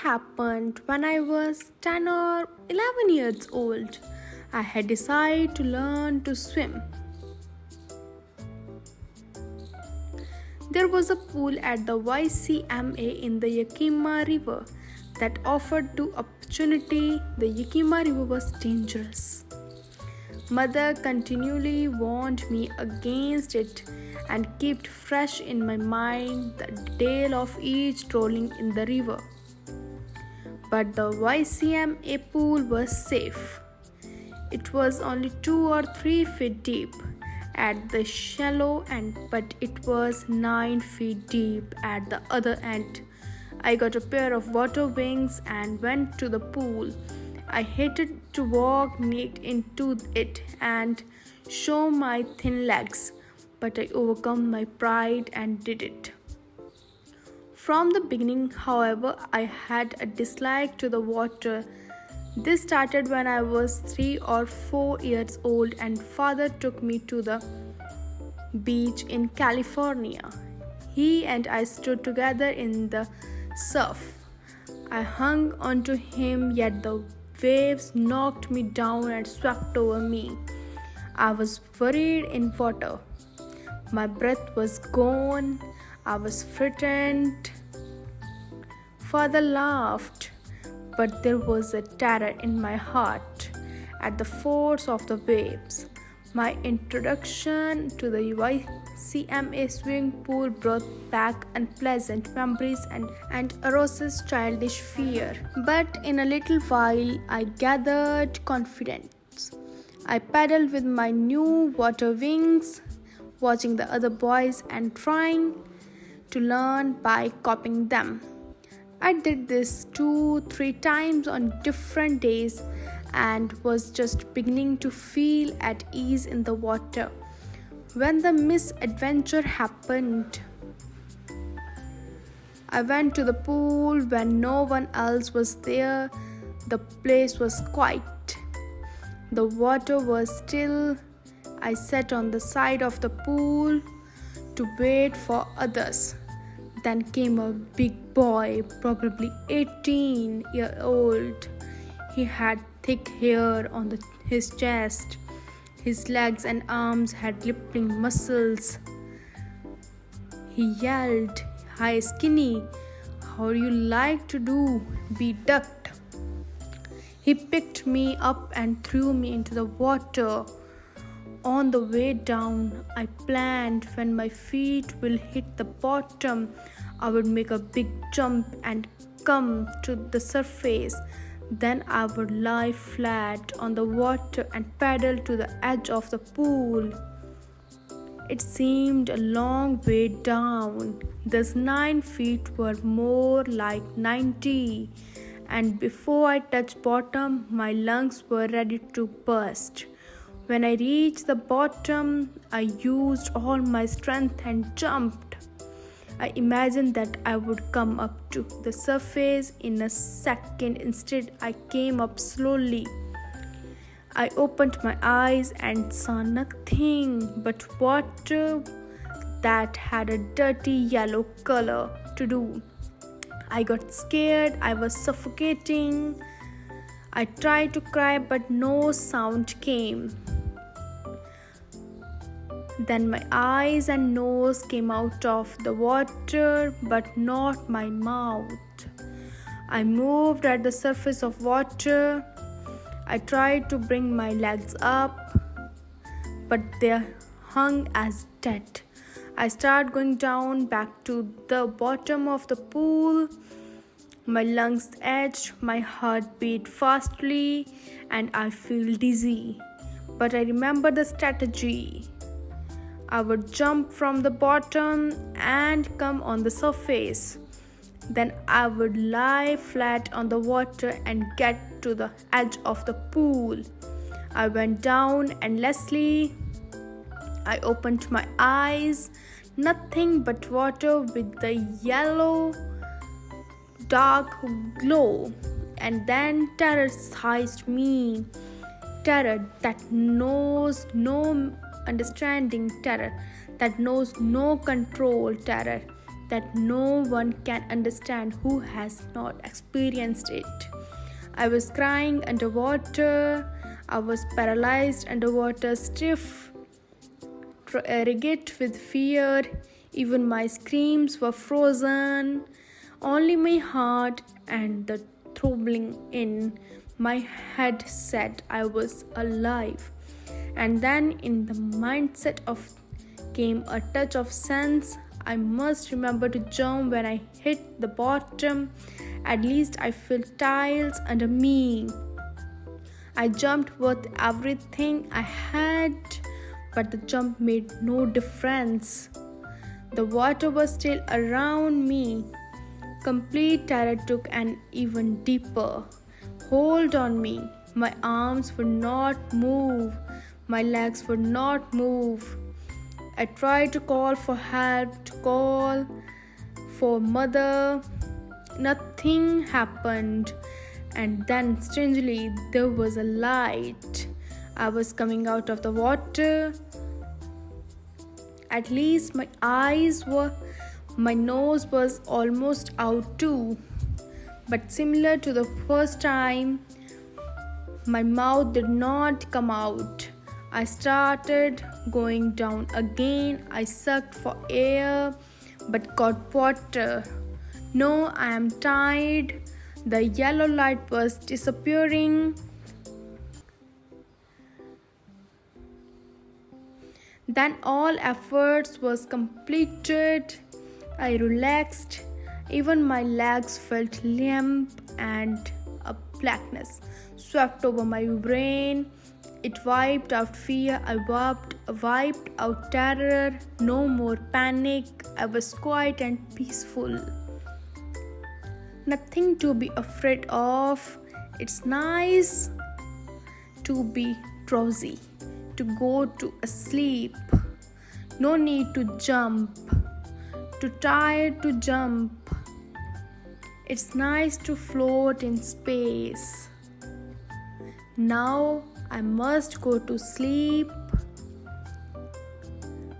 happened when I was 10 or 11 years old. I had decided to learn to swim. There was a pool at the YCMA in the Yakima River that offered two opportunity. The Yakima River was dangerous. Mother continually warned me against it and kept fresh in my mind the detail of each trolling in the river. But the YCMA pool was safe. It was only 2 or 3 feet deep at the shallow end, but it was 9 feet deep at the other end. I got a pair of water wings and went to the pool. I hated to walk naked into it and show my thin legs, but I overcome my pride and did it. From the beginning, however, I had a dislike to the water. This started when I was 3 or 4 years old and father took me to the beach in California. He and I stood together in the surf. I hung onto him, yet the waves knocked me down and swept over me. I was buried in water. My breath was gone. I was frightened. Father laughed, but there was a terror in my heart at the force of the waves. My introduction to the YCMA swimming pool brought back unpleasant memories and aroused childish fear. But in a little while, I gathered confidence. I paddled with my new water wings, watching the other boys and trying to learn by copying them. I did this 2-3 times on different days and was just beginning to feel at ease in the water when the misadventure happened. I went to the pool when no one else was there. The place was quiet. The water was still. I sat on the side of the pool to wait for others. Then came a big boy, probably 18-year-old. He had thick hair on his chest. His legs and arms had glistening muscles. He yelled, "Hi, skinny, how do you like to do? Be ducked." He picked me up and threw me into the water. On the way down, I planned when my feet will hit the bottom, I would make a big jump and come to the surface. Then I would lie flat on the water and paddle to the edge of the pool. It seemed a long way down. Those 9 feet were more like 90, and before I touched bottom, my lungs were ready to burst. When I reached the bottom, I used all my strength and jumped. I imagined that I would come up to the surface in a second. Instead, I came up slowly. I opened my eyes and saw nothing but water that had a dirty yellow color to do. I got scared. I was suffocating. I tried to cry, but no sound came. Then my eyes and nose came out of the water, but not my mouth. I moved at the surface of water. I tried to bring my legs up, but they hung as dead. I started going down back to the bottom of the pool. My lungs ached, my heart beat fastly, and I feel dizzy. But I remember the strategy. I would jump from the bottom and come on the surface. Then I would lie flat on the water and get to the edge of the pool. I went down endlessly. I opened my eyes. Nothing but water with the yellow dark glow. And then terror seized me. Terror that knows no understanding, terror that knows no control, terror that no one can understand who has not experienced it. I was crying underwater. I was paralyzed underwater, stiff, rigid with fear. Even my screams were frozen. Only my heart and the throbbing in my head said I was alive. And then, in the mindset of came a touch of sense. I must remember to jump when I hit the bottom. At least I felt tiles under me. I jumped with everything I had, but the jump made no difference. The water was still around me. Complete terror took an even deeper hold on me. My arms would not move. My legs would not move. I tried to call for help, to call for mother. Nothing happened. And then, strangely, there was a light. I was coming out of the water. At least my eyes were, my nose was almost out too. But similar to the first time, my mouth did not come out. I started going down again. I sucked for air but got water. No, I am tired. The yellow light was disappearing. Then all efforts was completed. I relaxed. Even my legs felt limp and a blackness swept over my brain. It wiped out fear. I wiped out terror. No more panic. I was quiet and peaceful. Nothing to be afraid of. It's nice to be drowsy, to go to sleep. No need to jump. Too tired to jump. It's nice to float in space. Now I must go to sleep.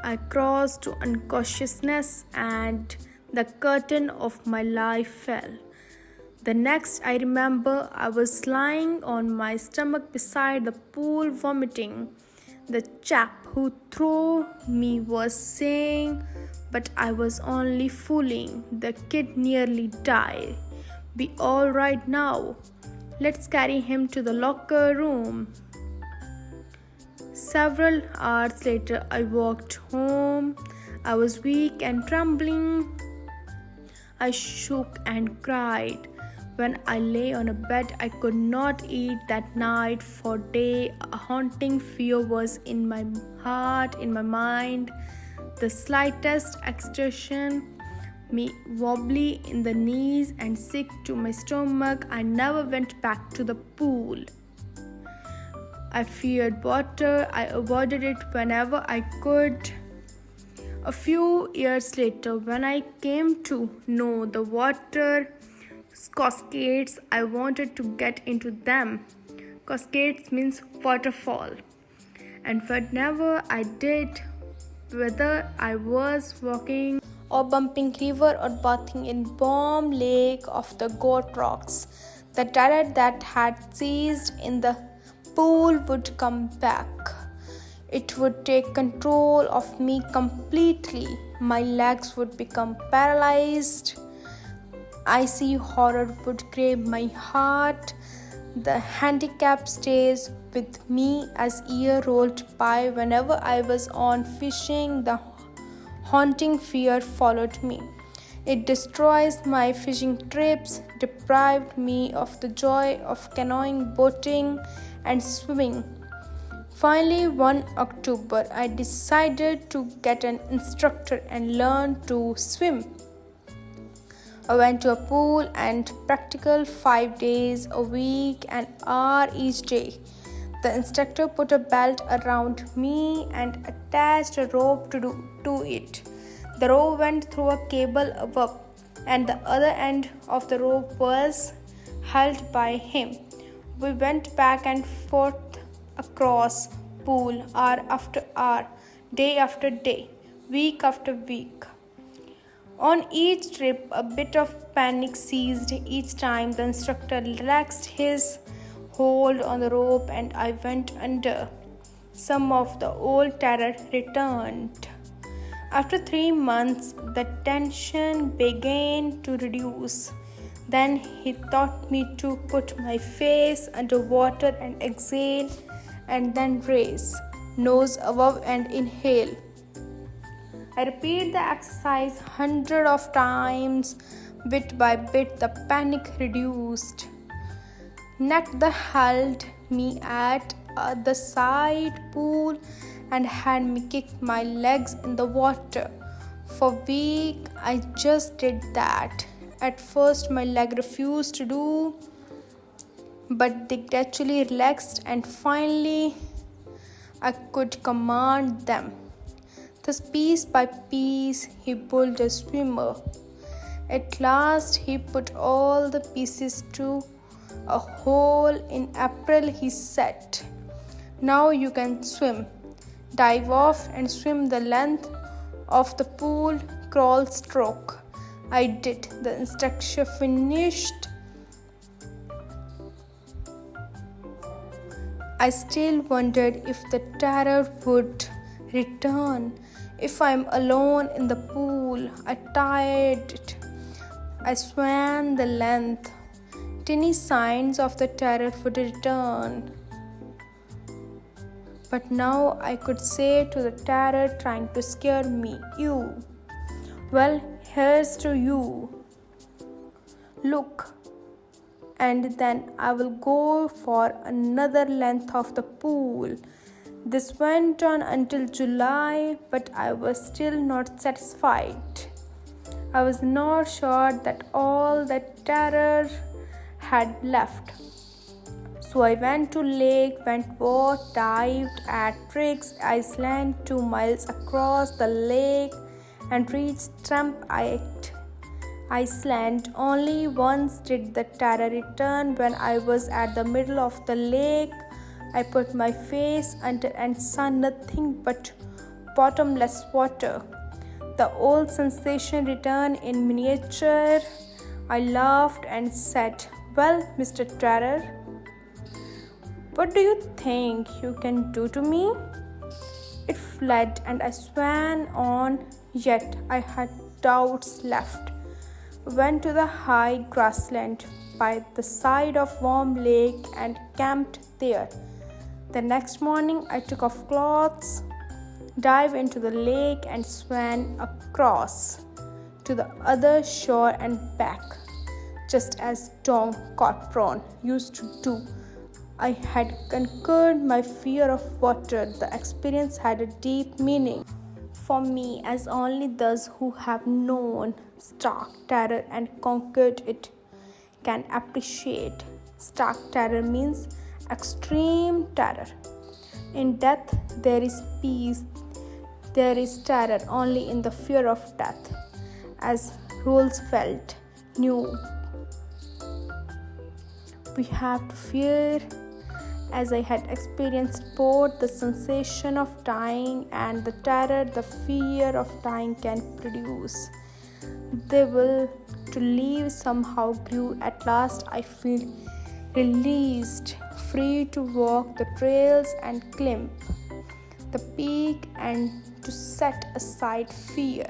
I crossed to unconsciousness and the curtain of my life fell. The next I remember, I was lying on my stomach beside the pool vomiting. The chap who threw me was saying, but I was only fooling. The kid nearly died. Be all right now. Let's carry him to the locker room. Several hours later, I walked home. I was weak and trembling. I shook and cried. When I lay on a bed, I could not eat that night for days. A haunting fear was in my heart, in my mind. The slightest exertion, me wobbly in the knees and sick to my stomach. I never went back to the pool. I feared water. I avoided it whenever I could. A few years later, when I came to know the water cascades, I wanted to get into them. Cascades means waterfall. And whenever I did, whether I was walking or bumping river or bathing in warm lake of the goat rocks, the terror that had ceased in the pool would come back. It would take control of me completely. My legs would become paralyzed. Icy horror would grab my heart. The handicap stays with me as year rolled by. Whenever I was on fishing, the haunting fear followed me. It destroys my fishing trips, deprived me of the joy of canoeing, boating, and swimming. Finally, one October, I decided to get an instructor and learn to swim. I went to a pool and practical 5 days a week, an hour each day. The instructor put a belt around me and attached a rope to it. The rope went through a cable above, and the other end of the rope was held by him. We went back and forth across pool hour after hour, day after day, week after week. On each trip, a bit of panic seized each time the instructor relaxed his hold on the rope and I went under. Some of the old terror returned. After 3 months, the tension began to reduce. Then he taught me to put my face under water and exhale, and then raise, nose above and inhale. I repeated the exercise hundreds of times. Bit by bit, the panic reduced. Nekta held me at the side pool and had me kick my legs in the water. For a week, I just did that. At first, my leg refused to do, but they gradually relaxed and finally I could command them. Thus, piece by piece, he pulled a swimmer. At last, he put all the pieces to a hole. In April, he said, "Now you can swim. Dive off and swim the length of the pool, crawl stroke." I did. The instructor finished. I still wondered if the terror would return. If I'm alone in the pool, I tired it. I swam the length. Tiny signs of the terror would return. But now I could say to the terror trying to scare me, "You, well, here's to you. Look." And then I will go for another length of the pool. This went on until July, but I was still not satisfied. I was not sure that all that terror had left. So I went to Lake Wentworth, dived at Triggs Island 2 miles across the lake and reached Trump Island. Only once did the terror return. When I was at the middle of the lake, I put my face under and saw nothing but bottomless water. The old sensation returned in miniature. I laughed and said, "Well, Mr. Terror, what do you think you can do to me?" It fled and I swam on, yet I had doubts left. Went to the high grassland by the side of warm lake and camped there. The next morning I took off clothes, dived into the lake and swam across to the other shore and back, just as Tom Cockburn used to do. I had conquered my fear of water. The experience had a deep meaning for me, as only those who have known stark terror and conquered it can appreciate. Stark terror means extreme terror. In death, there is peace. There is terror only in the fear of death, as Roosevelt knew. We have to fear, as I had experienced both the sensation of dying and the terror the fear of dying can produce. The will to live somehow grew. At last I feel released, free to walk the trails and climb the peak and to set aside fear.